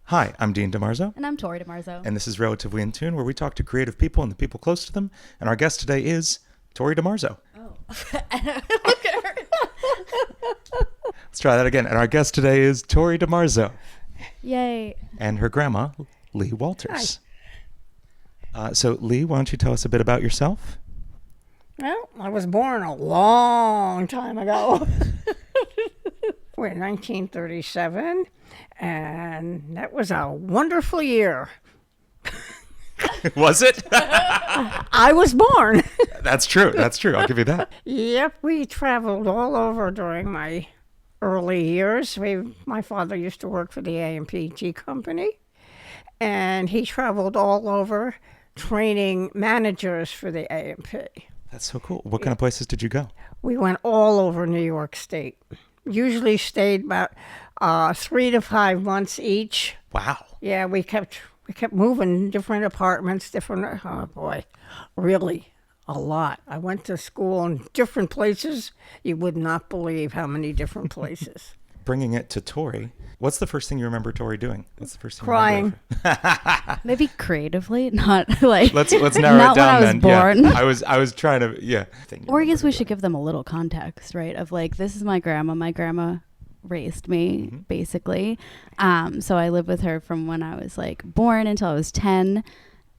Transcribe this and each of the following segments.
Hi, I'm Dean DiMarzo. And I'm Tori DiMarzo. And this is Relatively in Tune, where we talk to creative people and the people close to them. And our guest today is Tori DiMarzo. Oh. Look at her. Let's try that again. And our guest today is Tori DiMarzo. Yay. And her grandma, Lee Walters. So, Lee, why don't you tell us a bit about yourself? Well, I was born a long time ago. We're in 1937, and that was a wonderful year. Was it? I was born. That's true. That's true. I'll give you that. Yep, we traveled all over during my early years. My father used to work for the A&PG company, and he traveled all over training managers for the A&P. That's so cool. What kind of places did you go? We went all over New York State. Usually stayed about 3 to 5 months each. Wow. Yeah, we kept moving, different apartments, different. Oh boy, really a lot. I went to school in different places. You would not believe how many different places. Bringing it to Tori, what's the first thing you remember Tori doing? What's the first thing? Crying. Maybe creatively, not like. Let's narrow it down. Not when I was then. born. Yeah, I was trying to Or I guess we should give them a little context, right? Of like, this is my grandma. My grandma raised me, basically. So I lived with her from when I was like born until I was 10,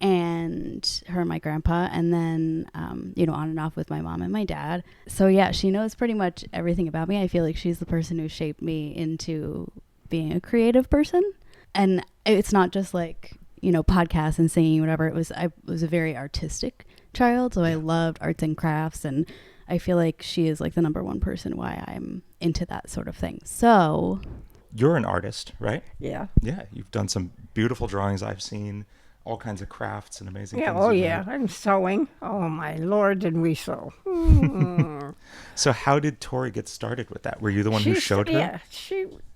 and her and my grandpa, and then on and off with my mom and my dad. So yeah, she knows pretty much everything about me. I feel like she's the person who shaped me into being a creative person. And it's not just like, podcasts and singing, whatever. I was a very artistic child, so I loved arts and crafts, and I feel like she is like the number one person why I'm into that sort of thing. So you're an artist, right? Yeah. Yeah, you've done some beautiful drawings I've seen, all kinds of crafts and amazing Yeah. things. Oh yeah. I'm sewing. Oh my Lord, did we sew? Mm. So how did Tori get started with that? Were you the one who showed her? Yeah.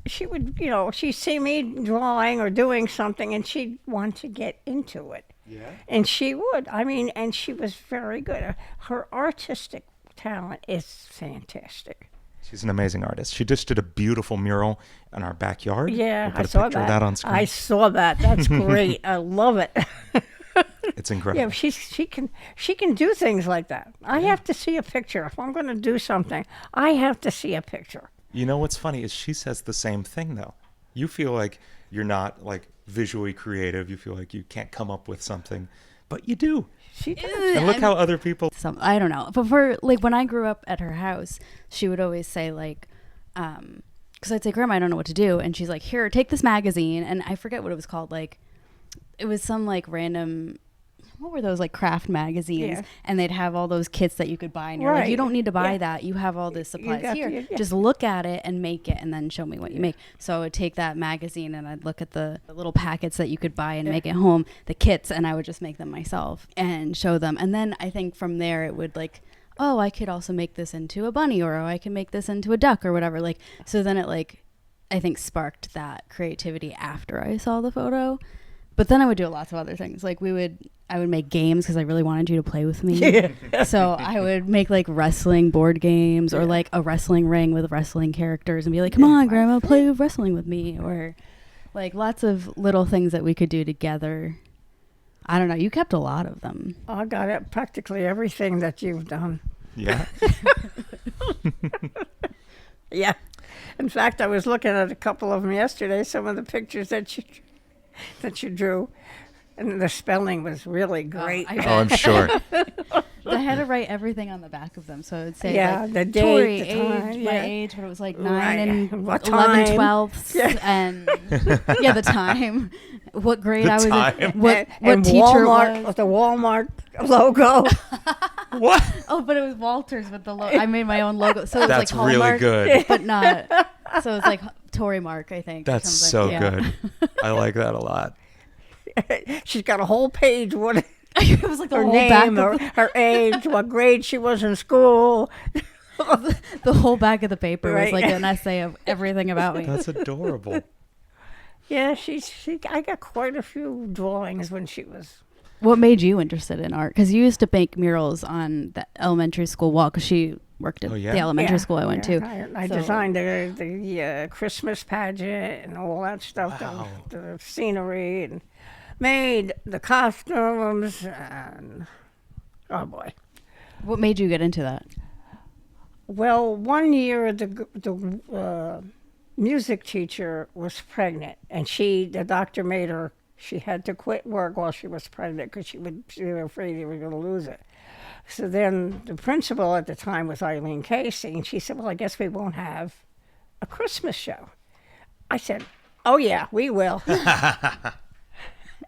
She would, she'd see me drawing or doing something, and she'd want to get into it. Yeah. And she would. And she was very good. Her artistic talent is fantastic. She's an amazing artist. She just did a beautiful mural in our backyard. Yeah, we'll put I saw a picture of that on screen. I saw that. That's great. I love it. It's incredible. Yeah, she can do things like that. I have to see a picture. If I'm going to do something, I have to see a picture. You know what's funny is she says the same thing though. You feel like you're not like visually creative. You feel like you can't come up with something, but you do. She does. And look how other people. I don't know. But for like when I grew up at her house, she would always say like, because I'd say, Grandma, I don't know what to do. And she's like, here, take this magazine. And I forget what it was called. Like, it was some like random, what were those, like craft magazines? Yeah. And they'd have all those kits that you could buy. And you're like, you don't need to buy that. You have all this supplies here. Just look at it and make it and then show me what you make. So I would take that magazine and I'd look at the little packets that you could buy and make at home, the kits, and I would just make them myself and show them. And then I think from there it would like, oh, I could also make this into a bunny, or oh, I can make this into a duck or whatever. Like, so then it like, I think sparked that creativity after I saw the photo. But then I would do lots of other things. Like I would make games because I really wanted you to play with me. Yeah. So I would make like wrestling board games or like a wrestling ring with wrestling characters and be like, come on, Grandma, play wrestling with me. Or like lots of little things that we could do together. I don't know. You kept a lot of them. I got it. Practically everything that you've done. Yeah. Yeah. In fact, I was looking at a couple of them yesterday, some of the pictures that you drew, and the spelling was really great. I'm sure. I had to write everything on the back of them, so it would say like, the date, Tori, the age, time, my age, but it was like 9 Right. and What 11 time? 12ths, and the time, what grade I was in, what and teacher Walmart, was. the Walmart logo. What? Oh, but it was Walters with the logo. I made my own logo, so it was That's like really Hallmark, good. but not. So it's like Tory Mark, I think. That's so good. I like that a lot. She's got a whole page. What It was like the her whole name, back of her age, what grade she was in school. the whole back of the paper was Right. like an essay of everything about me. That's adorable. Yeah, I got quite a few drawings when she was. What made you interested in art? Because you used to make murals on the elementary school wall, because she worked at the elementary school I went to. I designed the Christmas pageant and all that stuff, the scenery, and made the costumes, and oh boy. What made you get into that? Well, one year the music teacher was pregnant, and the doctor made her, she had to quit work while she was pregnant because she was afraid they were going to lose it. So then the principal at the time was Eileen Casey, and she said, well, I guess we won't have a Christmas show. I said, oh yeah, we will.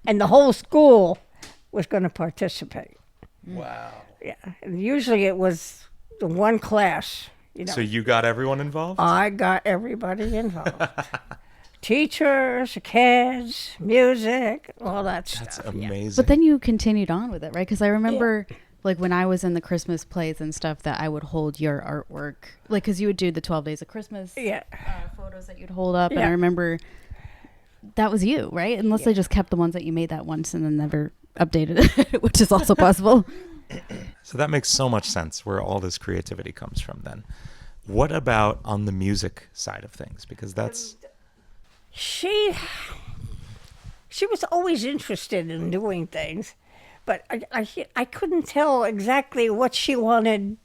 And the whole school was going to participate. Wow. Yeah, and usually it was the one class. So you got everyone involved? I got everybody involved. Teachers, kids, music, all that stuff. That's amazing. But then you continued on with it, right? Because I remember, like, when I was in the Christmas plays and stuff, that I would hold your artwork. Like, because you would do the 12 Days of Christmas photos that you'd hold up. And I remember that was you, right? Unless they just kept the ones that you made that once and then never updated it, which is also possible. So that makes so much sense where all this creativity comes from then. What about on the music side of things? Because that's... She was always interested in doing things, but I couldn't tell exactly what she wanted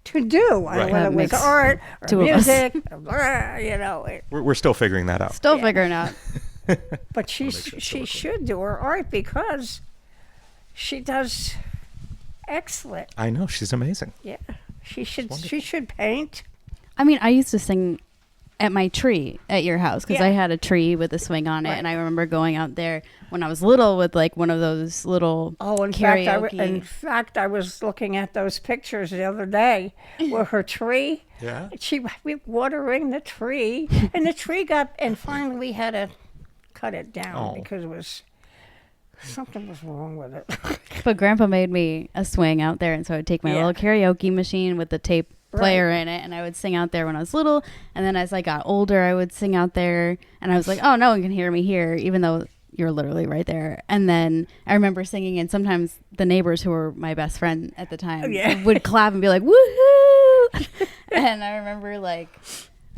to do. Whether it was art or music, We're still figuring that out. Still figuring out. But she should do her art because she does excellent. I know, she's amazing. Yeah, she should paint. I mean, I used to sing at my tree at your house because I had a tree with a swing on it, and I remember going out there when I was little with like one of those little karaoke. In fact, I was looking at those pictures the other day with her tree. Yeah. We watering the tree, and the tree and finally we had to cut it down because something was wrong with it. But Grandpa made me a swing out there, and so I'd take my little karaoke machine with the tape player in it, and I would sing out there when I was little, and then as I got older I would sing out there, and I was like, oh, no one can hear me here, even though you're literally right there. And then I remember singing, and sometimes the neighbors, who were my best friend at the time, would clap and be like, woohoo. And I remember, like,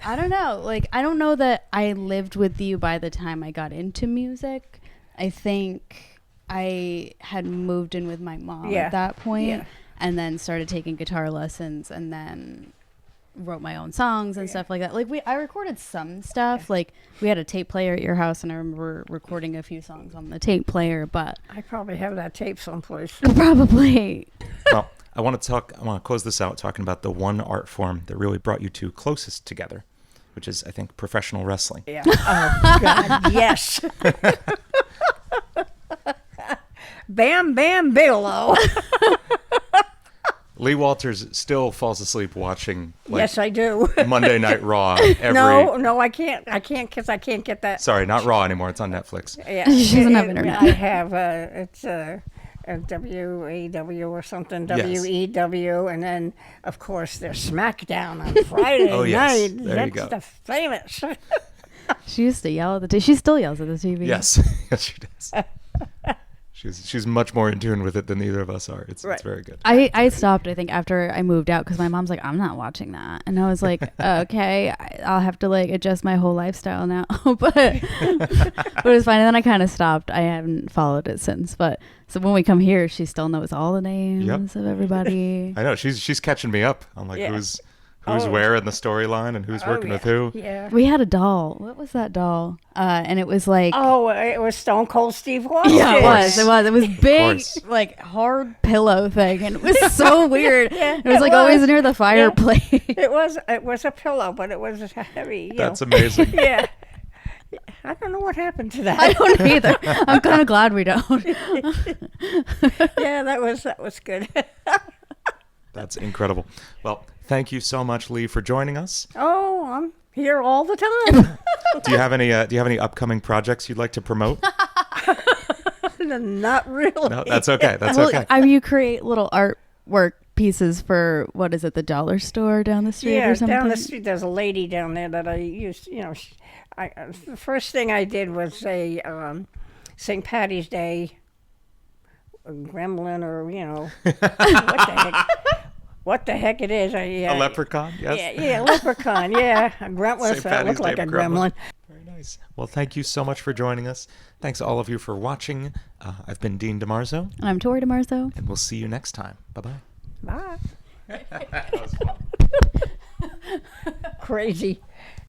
I don't know that I lived with you by the time I got into music. I think I had moved in with my mom at that point, and then started taking guitar lessons, and then wrote my own songs and stuff like that. Like I recorded some stuff. Like we had a tape player at your house, and I remember recording a few songs on the tape player. But I probably have that tape someplace. Probably. Well, I want to close this out talking about the one art form that really brought you two closest together, which is, I think, professional wrestling. Yeah. Oh God, yes. Bam Bam Bigelow. Lee Walters still falls asleep watching. Yes, I do. Monday Night Raw. No, I can't because I can't get that. Sorry, not Raw anymore. It's on Netflix. Yeah, she doesn't have internet. I have it's a WAW or something. WEW, and then of course there's SmackDown on Friday night. There you go. That's the famous. She used to yell at the TV. She still yells at the TV. Yes, yes, she does. She's much more in tune with it than either of us are. It's very good. I stopped, I think, after I moved out because my mom's like, I'm not watching that. And I was like, okay, I'll have to like adjust my whole lifestyle now. but it was fine. And then I kind of stopped. I haven't followed it since. But so when we come here, she still knows all the names of everybody. I know. She's catching me up on like who's where in the storyline and who's working with who. Yeah. We had a doll. What was that doll? And it was like... Oh, it was Stone Cold Steve Austin. Yeah, it was. It was big, like, hard pillow thing. And it was so weird. It was like always near the fireplace. It was a pillow, but it was heavy. That's amazing. Yeah. I don't know what happened to that. I don't either. I'm kind of glad we don't. Yeah, that was good. That's incredible. Well, thank you so much, Lee, for joining us. Oh, I'm here all the time. Do you have any upcoming projects you'd like to promote? Not really. No, that's okay. That's okay. You create little artwork pieces for, what is it, the dollar store down the street or something? Yeah, down the street. There's a lady down there that I used. The first thing I did was a St. Patty's Day gremlin, or what the heck. what the heck it is. A leprechaun, yes. Yeah, leprechaun, yeah. A gremlin, St. so it Patty's looked like Day a gremlin. Very nice. Well, thank you so much for joining us. Thanks all of you for watching. I've been Dean DiMarzo. And I'm Tori DiMarzo. And we'll see you next time. Bye-bye. Bye. That was fun. Crazy.